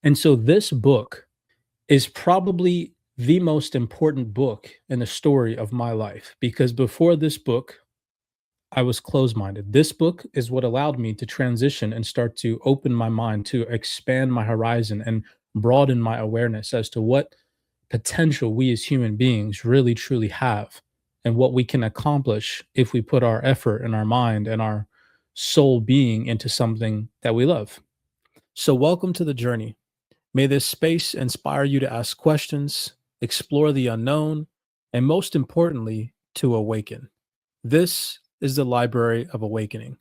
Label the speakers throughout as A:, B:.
A: And so this book is probably the most important book in the story of my life because before this book, I was closed minded. This book is what allowed me to transition and start to open my mind, to expand my horizon and broaden my awareness as to what potential we as human beings really truly have and what we can accomplish if we put our effort and our mind and our soul being into something that we love. So, welcome to the journey. May this space inspire you to ask questions, explore the unknown, and most importantly, to awaken. This is the Library of Awakening.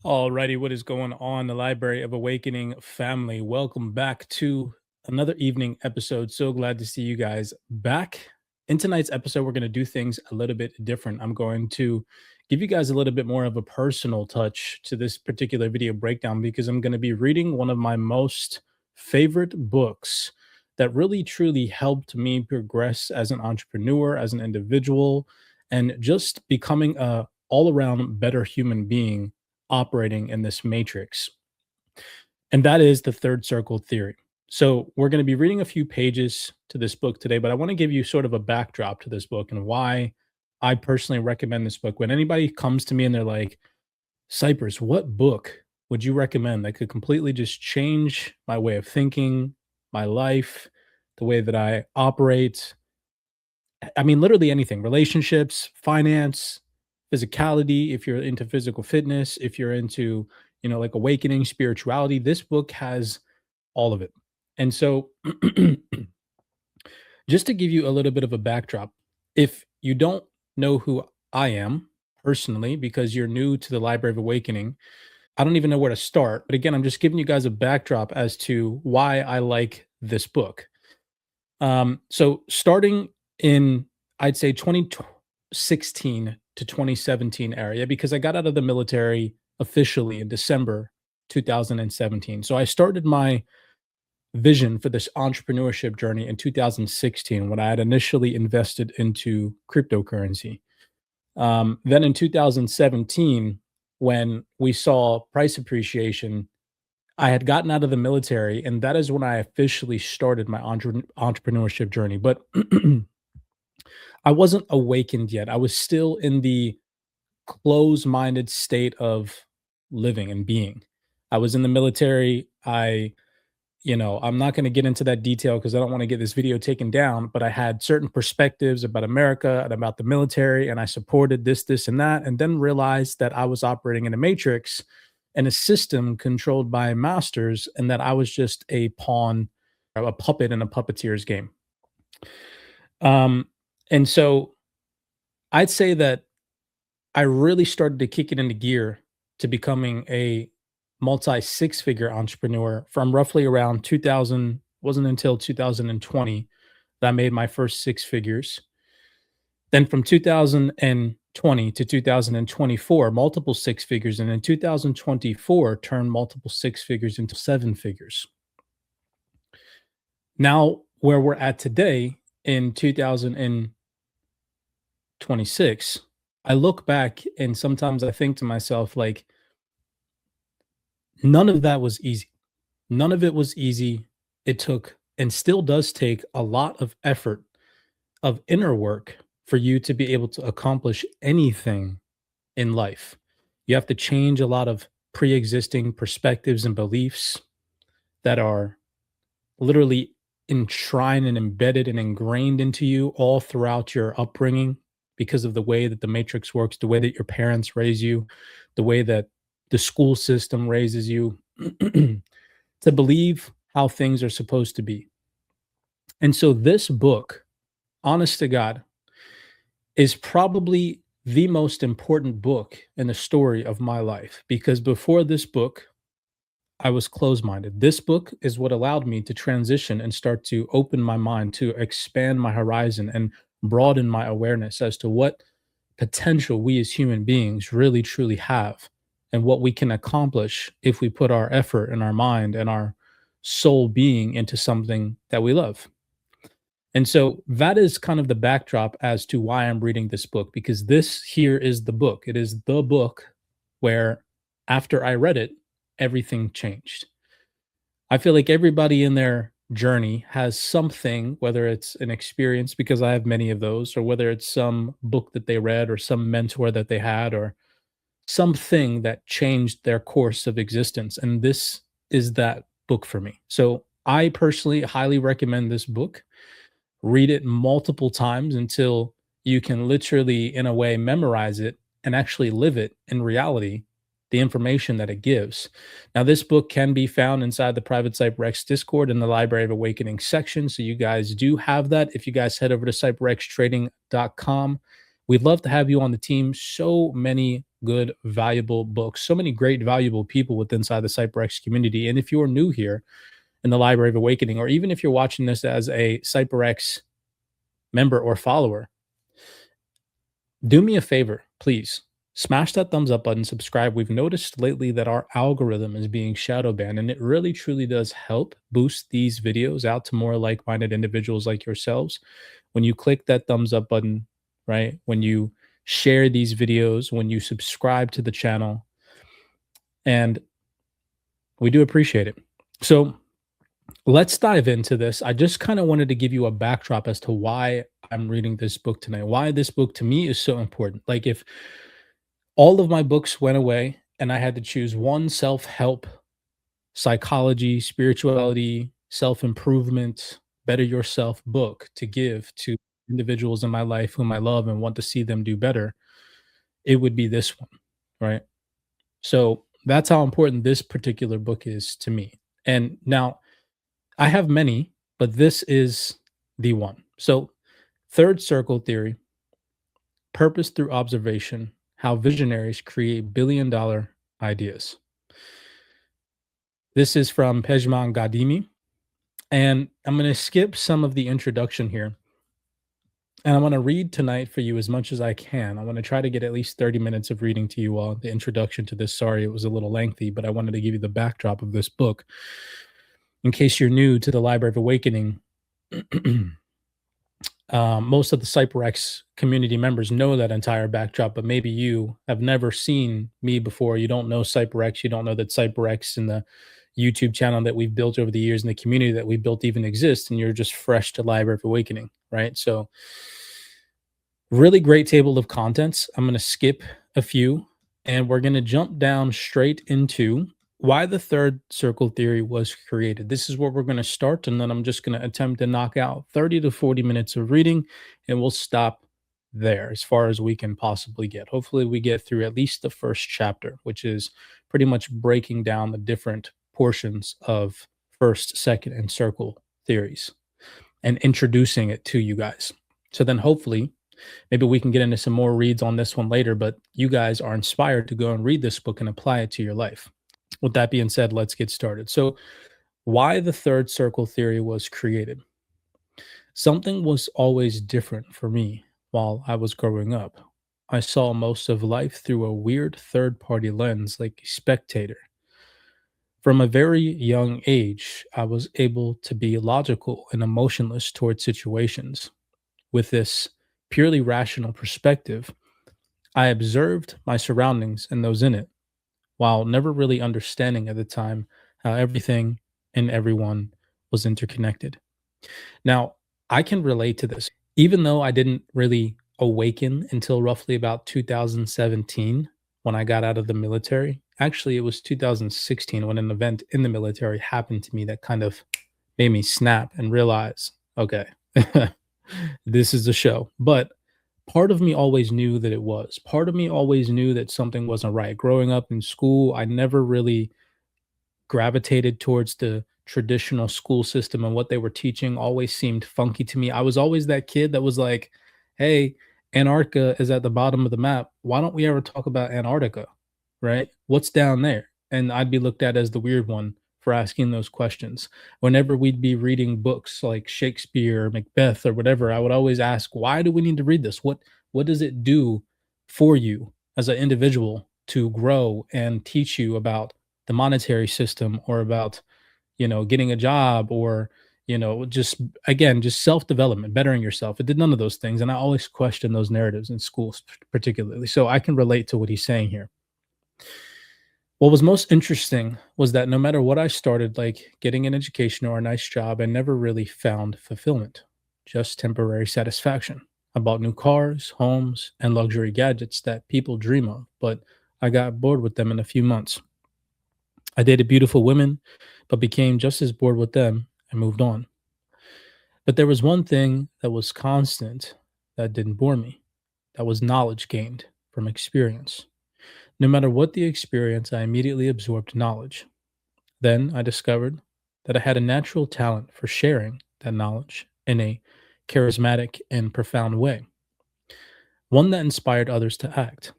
A: Alrighty, what is going on, the Library of Awakening family? Welcome back to another evening episode. So glad to see you guys back. In tonight's episode, we're going to do things a little bit different. I'm going to give you guys a little bit more of a personal touch to this particular video breakdown because I'm going to be reading one of my most favorite books that really truly helped me progress as an entrepreneur, as an individual, and just becoming a all around better human being operating in this matrix. And that is the third circle theory. So, we're going to be reading a few pages to this book today, but I want to give you sort of a backdrop to this book and why I personally recommend this book. When anybody comes to me and they're like, Cypress, what book would you recommend that could completely just change my way of thinking, my life, the way that I operate? I mean, literally anything, relationships, finance, physicality, if you're into physical fitness, if you're into, like awakening, spirituality, this book has all of it. And so, just to give you a little bit of a backdrop, if you don't know who I am personally, because you're new to the Library of Awakening, I don't even know where to start. But again, I'm just giving you guys a backdrop as to why I like this book. So starting in, I'd say 2016 to 2017 area, because I got out of the military officially in December 2017. So I started my vision for this entrepreneurship journey in 2016 when I had initially invested into cryptocurrency. Then in 2017, when we saw price appreciation, I had gotten out of the military, and that is when I officially started my entrepreneurship journey. But I wasn't awakened yet. I was still in the closed minded state of living and being. I was in the military. I'm not going to get into that detail because I don't want to get this video taken down, but I had certain perspectives about America and about the military, and I supported this, and that, and then realized that I was operating in a matrix and a system controlled by masters, and that I was just a pawn, a puppet in a puppeteer's game. And so I'd say that I really started to kick it into gear to becoming a multi six figure entrepreneur from roughly around 2000. Wasn't until 2020 that I made my first six figures. Then from 2020 to 2024, multiple six figures. And in 2024, turned multiple six figures into seven figures. Now, where we're at today in 2026, I look back and sometimes I think to myself, like, none of that was easy. None of it was easy. It took and still does take a lot of effort of inner work for you to be able to accomplish anything in life. You have to change a lot of pre existing perspectives and beliefs that are literally enshrined and embedded and ingrained into you all throughout your upbringing because of the way that the matrix works, the way that your parents raise you, the way that the school system raises you to believe how things are supposed to be. And so this book, honest to God, is probably the most important book in the story of my life because before this book, I was closed minded. This book is what allowed me to transition and start to open my mind, to expand my horizon and broaden my awareness as to what potential we as human beings really truly have and what we can accomplish if we put our effort and our mind and our soul being into something that we love. And so that is kind of the backdrop as to why I'm reading this book, because this here is the book. It is the book where after I read it, everything changed. I feel like everybody in their journey has something, whether it's an experience, because I have many of those, or whether it's some book that they read or some mentor that they had or something that changed their course of existence. And this is that book for me. So I personally highly recommend this book. Read it multiple times until you can literally, in a way, memorize it and actually live it in reality, the information that it gives. Now, this book can be found inside the Private CyberX Discord in the Library of Awakening section. So you guys do have that. If you guys head over to cyberxtrading.com, we'd love to have you on the team. So many good, valuable books, so many great, valuable people within inside the CyberX community. And if you're new here, in the Library of Awakening, or even if you're watching this as a CyberX member or follower, do me a favor, please. Smash that thumbs up button, subscribe. We've noticed lately that our algorithm is being shadow banned, and it really truly does help boost these videos out to more like minded individuals like yourselves. When you click that thumbs up button, right? When you share these videos, when you subscribe to the channel, and we do appreciate it. So, let's dive into this. I just kind of wanted to give you a backdrop as to why I'm reading this book tonight, why this book to me is so important. Like, if all of my books went away and I had to choose one self help, psychology, spirituality, self improvement, better yourself book to give to individuals in my life whom I love and want to see them do better, it would be this one, right? So that's how important this particular book is to me. And now, I have many, but this is the one. So, third circle theory, purpose through observation, how visionaries create billion-dollar ideas. This is from Pejman Gadimi, and I'm going to skip some of the introduction here. And I'm going to read tonight for you as much as I can. I want to try to get at least 30 minutes of reading to you all, the introduction to this. Sorry, it was a little lengthy, but I wanted to give you the backdrop of this book. In case you're new to the Library of Awakening, most of the CyberX community members know that entire backdrop, but maybe you have never seen me before. You don't know CyberX. You don't know that CyberX and the YouTube channel that we've built over the years and the community that we built even exists, and you're just fresh to Library of Awakening, right? So, really great table of contents. I'm going to skip a few and we're going to jump down straight into why the third circle theory was created. This is where we're going to start, and then I'm just going to attempt to knock out 30 to 40 minutes of reading, and we'll stop there as far as we can possibly get. Hopefully, we get through at least the first chapter, which is pretty much breaking down the different portions of first, second, and circle theories and introducing it to you guys. So then hopefully maybe we can get into some more reads on this one later, but you guys are inspired to go and read this book and apply it to your life. With that being said, let's get started. So, why the third circle theory was created? Something was always different for me while I was growing up. I saw most of life through a weird third party lens, like a spectator. From a very young age, I was able to be logical and emotionless towards situations. With this purely rational perspective, I observed my surroundings and those in it, while never really understanding at the time how everything and everyone was interconnected. Now, I can relate to this. Even though I didn't really awaken until roughly about 2017 when I got out of the military. Actually, it was 2016 when an event in the military happened to me that kind of made me snap and realize, okay, this is the show. But part of me always knew that it was. Part of me always knew that something wasn't right. Growing up in school, I never really gravitated towards the traditional school system, and what they were teaching always seemed funky to me. I was always that kid that was like, "Hey, Antarctica is at the bottom of the map. Why don't we ever talk about Antarctica? Right? What's down there?" And I'd be looked at as the weird one for asking those questions. Whenever we'd be reading books like Shakespeare or Macbeth or whatever, I would always ask, "Why do we need to read this? What does it do for you as an individual to grow and teach you about the monetary system or about, getting a job or, just again, just self-development, bettering yourself?" It did none of those things. And I always question those narratives in schools particularly. So I can relate to what he's saying here. What was most interesting was that no matter what I started, like getting an education or a nice job, I never really found fulfillment, just temporary satisfaction. I bought new cars, homes, and luxury gadgets that people dream of, but I got bored with them in a few months. I dated beautiful women, but became just as bored with them and moved on. But there was one thing that was constant that didn't bore me. That was knowledge gained from experience. No matter what the experience, I immediately absorbed knowledge. Then I discovered that I had a natural talent for sharing that knowledge in a charismatic and profound way, one that inspired others to act.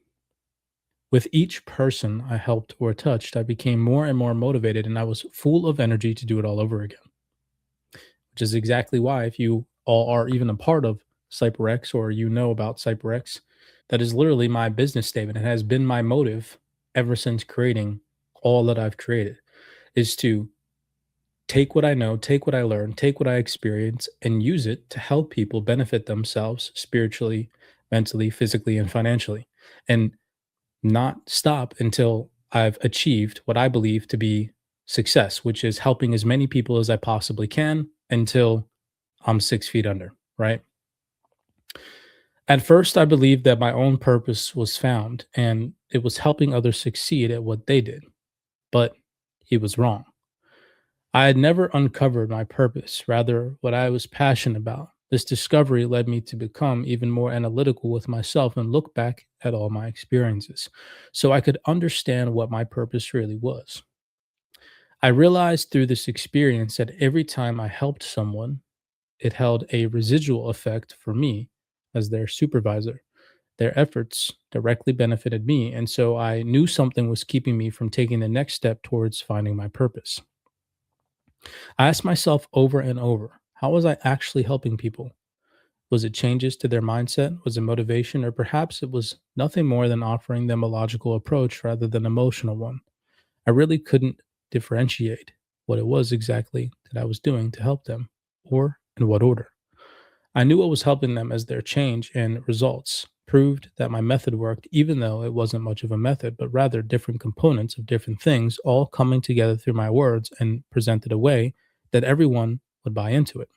A: With each person I helped or touched, I became more and more motivated and I was full of energy to do it all over again, which is exactly why, if you all are even a part of CyberX or you know about CyberX, that is literally my business statement. It has been my motive ever since creating all that I've created is to take what I know, take what I learn, take what I experience, and use it to help people benefit themselves spiritually, mentally, physically, and financially, and not stop until I've achieved what I believe to be success, which is helping as many people as I possibly can until I'm 6 feet under, right? At first, I believed that my own purpose was found and it was helping others succeed at what they did, but he was wrong. I had never uncovered my purpose, rather, what I was passionate about. This discovery led me to become even more analytical with myself and look back at all my experiences so I could understand what my purpose really was. I realized through this experience that every time I helped someone, it held a residual effect for me as their supervisor. Their efforts directly benefited me, and so I knew something was keeping me from taking the next step towards finding my purpose. I asked myself over and over, how was I actually helping people? Was it changes to their mindset? Was it motivation? Or perhaps it was nothing more than offering them a logical approach rather than an emotional one. I really couldn't differentiate what it was exactly that I was doing to help them or in what order. I knew what was helping them as their change and results proved that my method worked, even though it wasn't much of a method, but rather different components of different things all coming together through my words and presented a way that everyone would buy into it.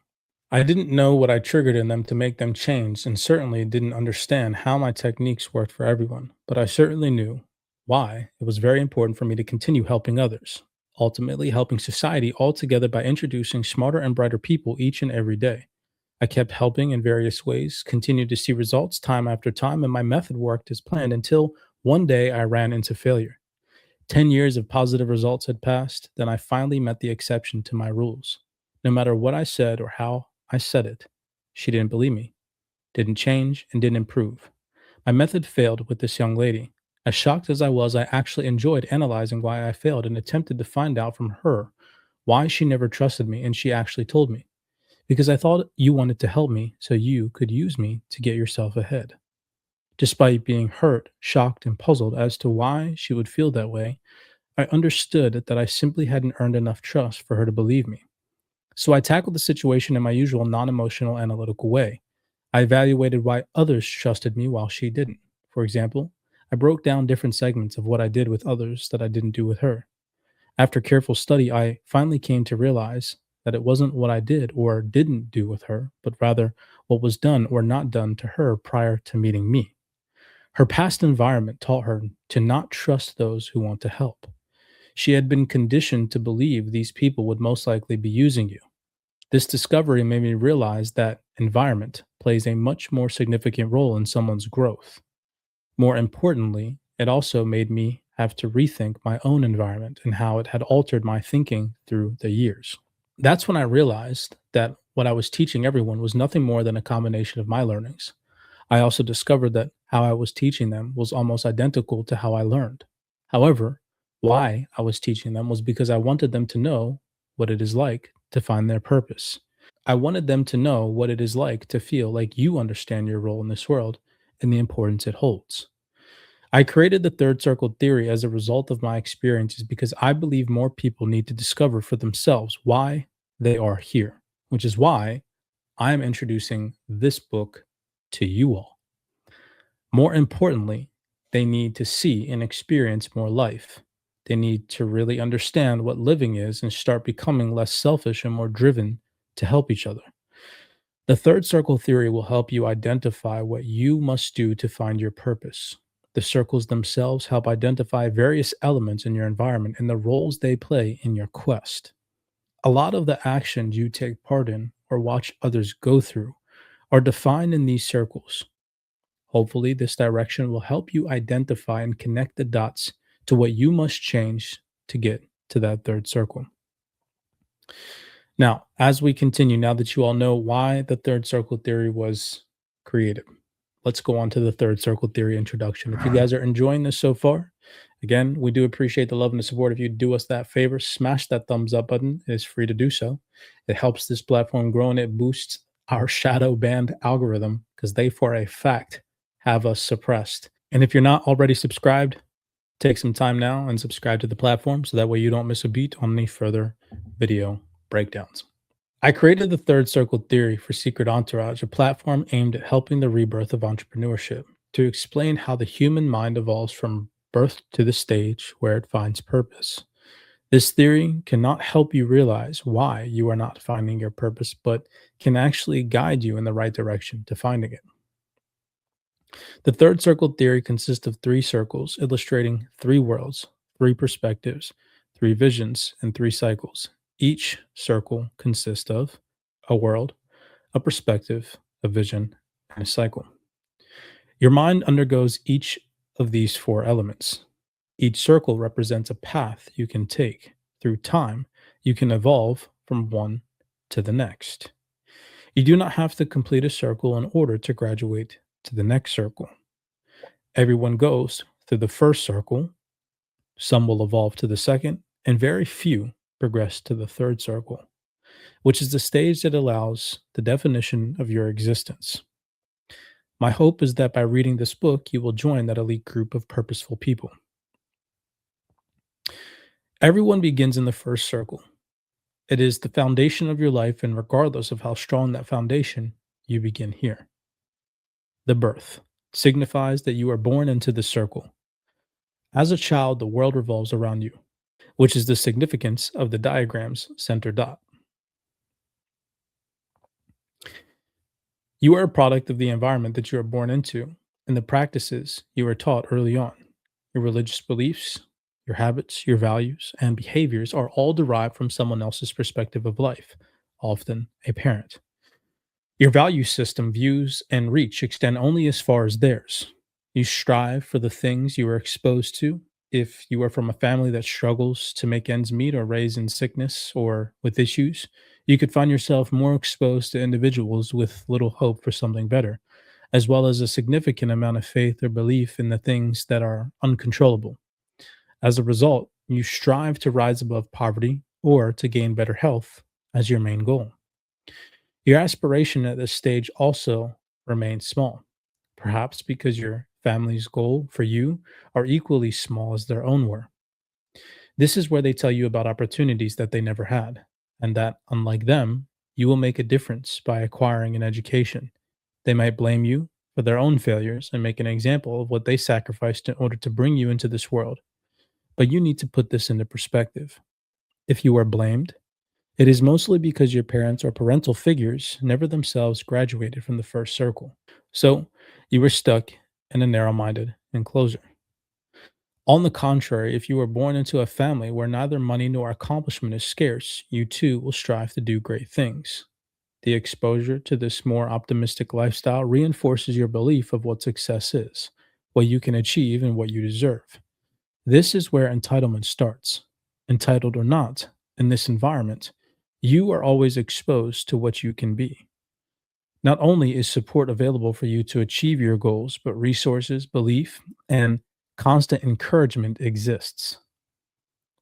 A: I didn't know what I triggered in them to make them change, and certainly didn't understand how my techniques worked for everyone, but I certainly knew why it was very important for me to continue helping others, ultimately helping society altogether by introducing smarter and brighter people each and every day. I kept helping in various ways, continued to see results time after time, and my method worked as planned until one day I ran into failure. 10 years of positive results had passed, then I finally met the exception to my rules. No matter what I said or how I said it, she didn't believe me, didn't change, and didn't improve. My method failed with this young lady. As shocked as I was, I actually enjoyed analyzing why I failed and attempted to find out from her why she never trusted me, and she actually told me. Because I thought you wanted to help me so you could use me to get yourself ahead. Despite being hurt, shocked, and puzzled as to why she would feel that way, I understood that I simply hadn't earned enough trust for her to believe me. So I tackled the situation in my usual non emotional, analytical way. I evaluated why others trusted me while she didn't. For example, I broke down different segments of what I did with others that I didn't do with her. After careful study, I finally came to realize that it wasn't what I did or didn't do with her, but rather what was done or not done to her prior to meeting me. Her past environment taught her to not trust those who want to help. She had been conditioned to believe these people would most likely be using you. This discovery made me realize that environment plays a much more significant role in someone's growth. More importantly, it also made me have to rethink my own environment and how it had altered my thinking through the years. That's when I realized that what I was teaching everyone was nothing more than a combination of my learnings. I also discovered that how I was teaching them was almost identical to how I learned. However, why I was teaching them was because I wanted them to know what it is like to find their purpose. I wanted them to know what it is like to feel like you understand your role in this world and the importance it holds. I created the third circle theory as a result of my experiences because I believe more people need to discover for themselves why they are here, which is why I am introducing this book to you all. More importantly, they need to see and experience more life. They need to really understand what living is and start becoming less selfish and more driven to help each other. The third circle theory will help you identify what you must do to find your purpose. The circles themselves help identify various elements in your environment and the roles they play in your quest. A lot of the actions you take part in or watch others go through are defined in these circles. Hopefully, this direction will help you identify and connect the dots to what you must change to get to that third circle. Now, as we continue, now that you all know why the third circle theory was created, let's go on to the third circle theory introduction. If you guys are enjoying this so far, again, we do appreciate the love and the support. If you do us that favor, smash that thumbs up button. It is free to do so. It helps this platform grow and it boosts our shadow banned algorithm because they, for a fact, have us suppressed. And if you're not already subscribed, take some time now and subscribe to the platform so that way you don't miss a beat on any further video breakdowns. I created the third circle theory for Secret Entourage, a platform aimed at helping the rebirth of entrepreneurship, to explain how the human mind evolves from birth to the stage where it finds purpose. This theory cannot help you realize why you are not finding your purpose, but can actually guide you in the right direction to finding it. The third circle theory consists of three circles illustrating three worlds, three perspectives, three visions, and three cycles. Each circle consists of a world, a perspective, a vision, and a cycle. Your mind undergoes each of these four elements. Each circle represents a path you can take. Through time, you can evolve from one to the next. You do not have to complete a circle in order to graduate to the next circle. Everyone goes through the first circle, some will evolve to the second, and very few progress to the third circle, which is the stage that allows the definition of your existence. My hope is that by reading this book, you will join that elite group of purposeful people. Everyone begins in the first circle. It is the foundation of your life, and regardless of how strong that foundation, you begin here. The birth signifies that you are born into the circle. As a child, the world revolves around you, which is the significance of the diagram's center dot. You are a product of the environment that you are born into and the practices you were taught early on. Your religious beliefs, your habits, your values, and behaviors are all derived from someone else's perspective of life, often a parent. Your value system, views, and reach extend only as far as theirs. You strive for the things you are exposed to. If you are from a family that struggles to make ends meet or raised in sickness or with issues, you could find yourself more exposed to individuals with little hope for something better, as well as a significant amount of faith or belief in the things that are uncontrollable. As a result, you strive to rise above poverty or to gain better health as your main goal. Your aspiration at this stage also remains small, perhaps because your family's goal for you are equally small as their own were. This is where they tell you about opportunities that they never had, and that, unlike them, you will make a difference by acquiring an education. They might blame you for their own failures and make an example of what they sacrificed in order to bring you into this world. But you need to put this into perspective. If you are blamed, it is mostly because your parents or parental figures never themselves graduated from the first circle. So you were stuck in a narrow minded enclosure. On the contrary, if you were born into a family where neither money nor accomplishment is scarce, you too will strive to do great things. The exposure to this more optimistic lifestyle reinforces your belief of what success is, what you can achieve, and what you deserve. This is where entitlement starts. Entitled or not, in this environment, you are always exposed to what you can be. Not only is support available for you to achieve your goals, but resources, belief, and constant encouragement exists.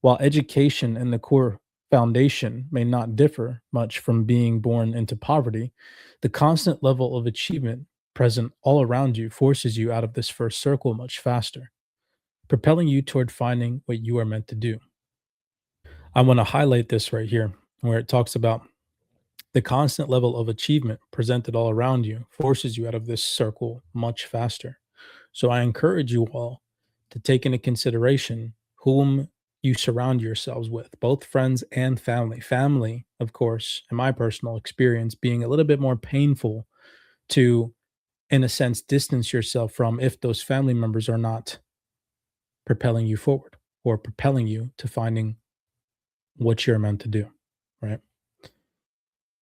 A: While education and the core foundation may not differ much from being born into poverty, the constant level of achievement present all around you forces you out of this first circle much faster, propelling you toward finding what you are meant to do. I want to highlight this right here, where it talks about the constant level of achievement presented all around you forces you out of this circle much faster. So I encourage you all to take into consideration whom you surround yourselves with, both friends and family. Family, of course, in my personal experience, being a little bit more painful to, in a sense, distance yourself from if those family members are not propelling you forward or propelling you to finding what you're meant to do, right?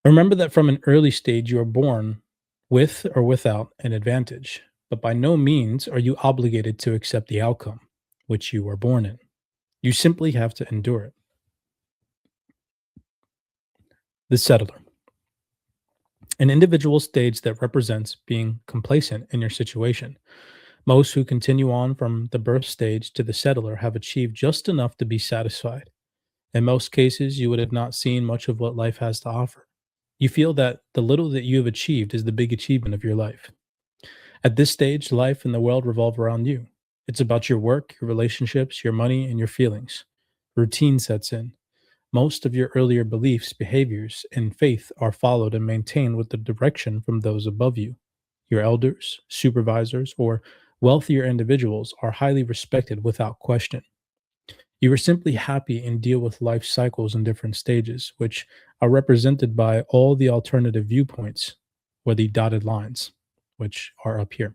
A: Remember that from an early stage, you are born with or without an advantage, but by no means are you obligated to accept the outcome which you were born in. You simply have to endure it. The settler, an individual stage that represents being complacent in your situation. Most who continue on from the birth stage to the settler have achieved just enough to be satisfied. In most cases, you would have not seen much of what life has to offer. You feel that the little that you have achieved is the big achievement of your life. At this stage, life and the world revolve around you. It's about your work, your relationships, your money, and your feelings. Routine sets in. Most of your earlier beliefs, behaviors, and faith are followed and maintained with the direction from those above you. Your elders, supervisors, or wealthier individuals are highly respected without question. You are simply happy and deal with life cycles in different stages, which are represented by all the alternative viewpoints, or the dotted lines, which are up here.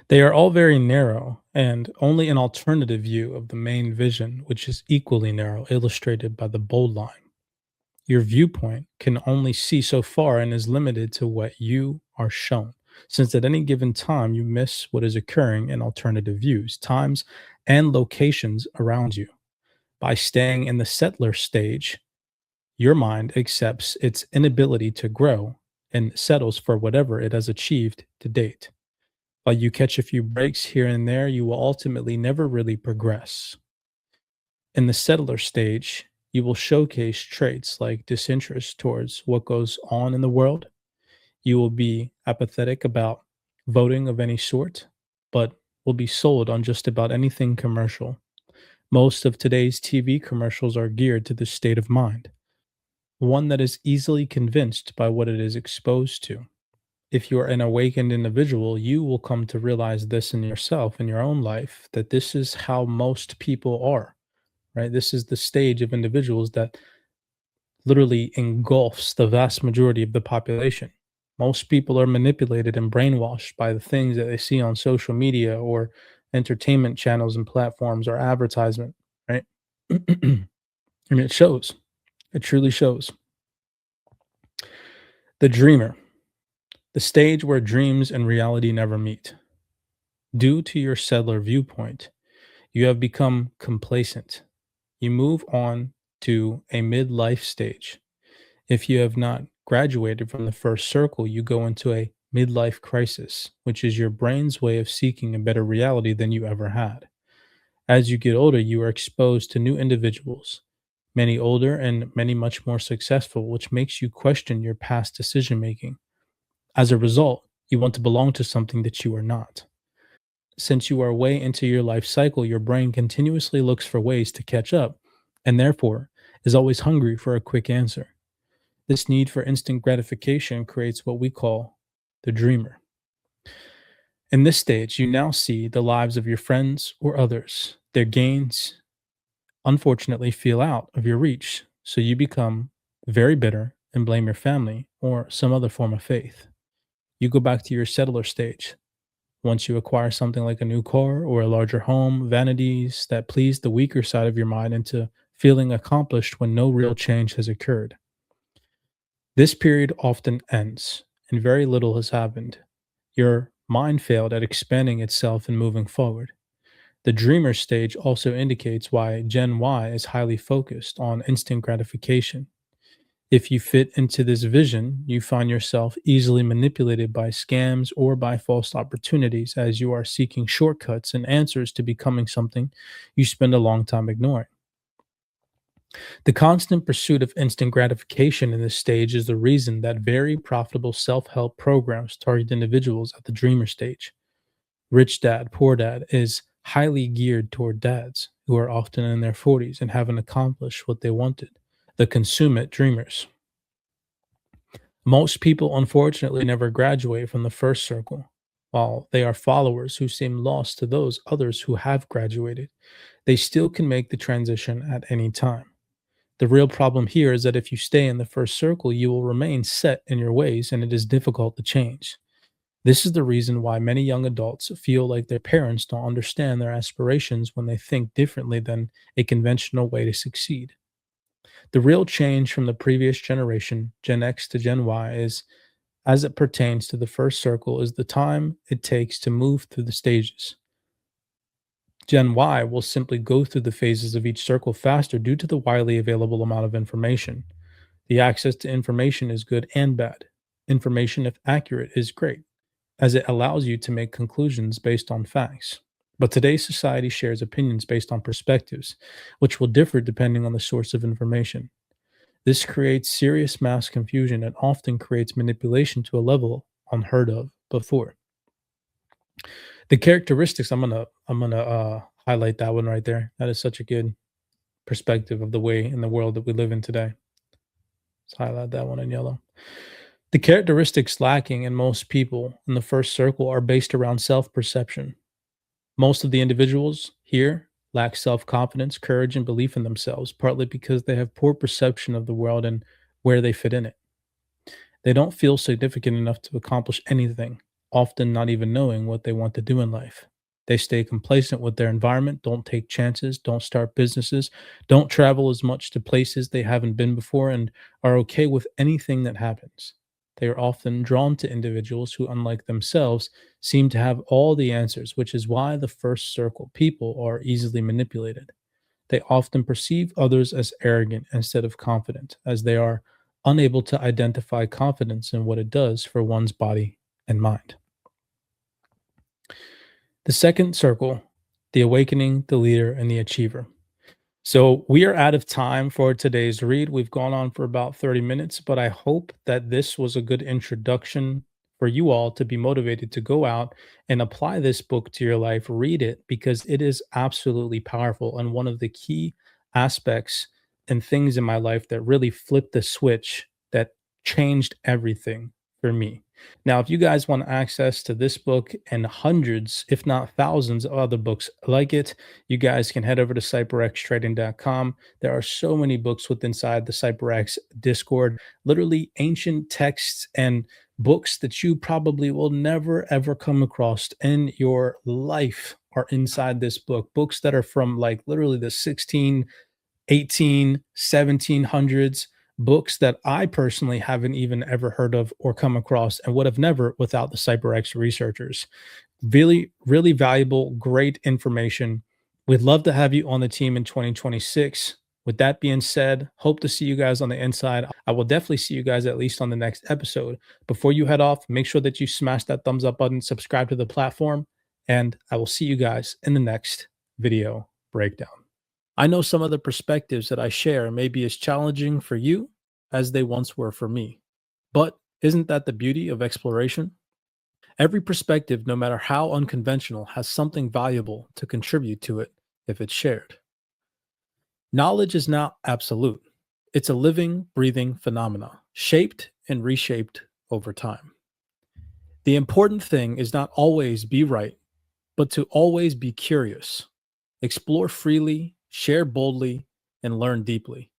A: They are all very narrow, and only an alternative view of the main vision, which is equally narrow, illustrated by the bold line. Your viewpoint can only see so far and is limited to what you are shown, since at any given time you miss what is occurring in alternative views, times, and locations around you. By staying in the settler stage, your mind accepts its inability to grow and settles for whatever it has achieved to date. While you catch a few breaks here and there, you will ultimately never really progress. In the settler stage, you will showcase traits like disinterest towards what goes on in the world. You will be apathetic about voting of any sort, but will be sold on just about anything commercial. Most of today's TV commercials are geared to this state of mind, one that is easily convinced by what it is exposed to. If you are an awakened individual, you will come to realize this in yourself, in your own life, that this is how most people are, right? This is the stage of individuals that literally engulfs the vast majority of the population. Most people are manipulated and brainwashed by the things that they see on social media or entertainment channels and platforms or advertisement, right? And it shows. It truly shows. The dreamer, the stage where dreams and reality never meet. Due to your settler viewpoint, you have become complacent. You move on to a midlife stage. If you have not graduated from the first circle, you go into a midlife crisis, which is your brain's way of seeking a better reality than you ever had. As you get older, you are exposed to new individuals, many older and many much more successful, which makes you question your past decision making. As a result, you want to belong to something that you are not. Since you are way into your life cycle, your brain continuously looks for ways to catch up and therefore is always hungry for a quick answer. This need for instant gratification creates what we call the dreamer. In this stage, you now see the lives of your friends or others. Their gains, unfortunately, feel out of your reach, so you become very bitter and blame your family or some other form of faith. You go back to your settler stage. Once you acquire something like a new car or a larger home, vanities that please the weaker side of your mind into feeling accomplished when no real change has occurred. This period often ends, and very little has happened. Your mind failed at expanding itself and moving forward. The dreamer stage also indicates why Gen Y is highly focused on instant gratification. If you fit into this vision, you find yourself easily manipulated by scams or by false opportunities as you are seeking shortcuts and answers to becoming something you spend a long time ignoring. The constant pursuit of instant gratification in this stage is the reason that very profitable self help programs target individuals at the dreamer stage. Rich Dad, Poor Dad is highly geared toward dads who are often in their 40s and haven't accomplished what they wanted. The consummate dreamers. Most people, unfortunately, never graduate from the first circle. While they are followers who seem lost to those others who have graduated, they still can make the transition at any time. The real problem here is that if you stay in the first circle, you will remain set in your ways and it is difficult to change. This is the reason why many young adults feel like their parents don't understand their aspirations when they think differently than a conventional way to succeed. The real change from the previous generation, Gen X to Gen Y, is as it pertains to the first circle is the time it takes to move through the stages. Gen Y will simply go through the phases of each circle faster due to the widely available amount of information. The access to information is good and bad. Information, if accurate, is great, as it allows you to make conclusions based on facts. But today's society shares opinions based on perspectives, which will differ depending on the source of information. This creates serious mass confusion and often creates manipulation to a level unheard of before. The characteristics I'm gonna highlight that one right there. That is such a good perspective of the way in the world that we live in today. Let's highlight that one in yellow. The characteristics lacking in most people in the first circle are based around self-perception. Most of the individuals here lack self-confidence, courage, and belief in themselves, partly because they have poor perception of the world and where they fit in it. They don't feel significant enough to accomplish anything, often not even knowing what they want to do in life. They stay complacent with their environment, don't take chances, don't start businesses, don't travel as much to places they haven't been before, and are okay with anything that happens. They are often drawn to individuals who, unlike themselves, seem to have all the answers, which is why the first circle people are easily manipulated. They often perceive others as arrogant instead of confident, as they are unable to identify confidence in what it does for one's body and mind. The second circle, the awakening, the leader, and the achiever. So we are out of time for today's read. We've gone on for about 30 minutes, but I hope that this was a good introduction for you all to be motivated to go out and apply this book to your life. Read it because it is absolutely powerful and one of the key aspects and things in my life that really flipped the switch that changed everything for me. Now, if you guys want access to this book and hundreds, if not thousands, of other books like it, you guys can head over to cyberxtrading.com. There are so many books within inside the CyberX Discord, literally ancient texts and books that you probably will never ever come across in your life are inside this book. Books that are from like literally the 18, 1700s, books that I personally haven't even ever heard of or come across and would have never without the CyberX researchers. Really, really valuable, great information. We'd love to have you on the team in 2026. With that being said, hope to see you guys on the inside. I will definitely see you guys at least on the next episode. Before you head off, make sure that you smash that thumbs up button, subscribe to the platform, and I will see you guys in the next video breakdown. I know some of the perspectives that I share may be as challenging for you as they once were for me. But isn't that the beauty of exploration? Every perspective, no matter how unconventional, has something valuable to contribute to it if it's shared. Knowledge is not absolute, it's a living, breathing phenomena, shaped and reshaped over time. The important thing is not always be right, but to always be curious. Explore freely, share boldly, and learn deeply.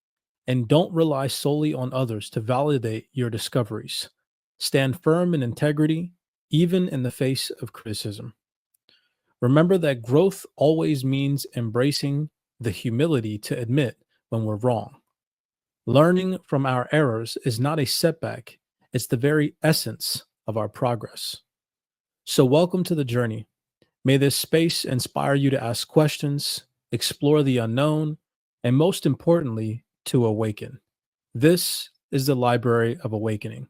A: And don't rely solely on others to validate your discoveries. Stand firm in integrity, even in the face of criticism. Remember that growth always means embracing the humility to admit when we're wrong. Learning from our errors is not a setback, it's the very essence of our progress. So, welcome to the journey. May this space inspire you to ask questions, explore the unknown, and most importantly, to awaken. This is the Library of Awakening,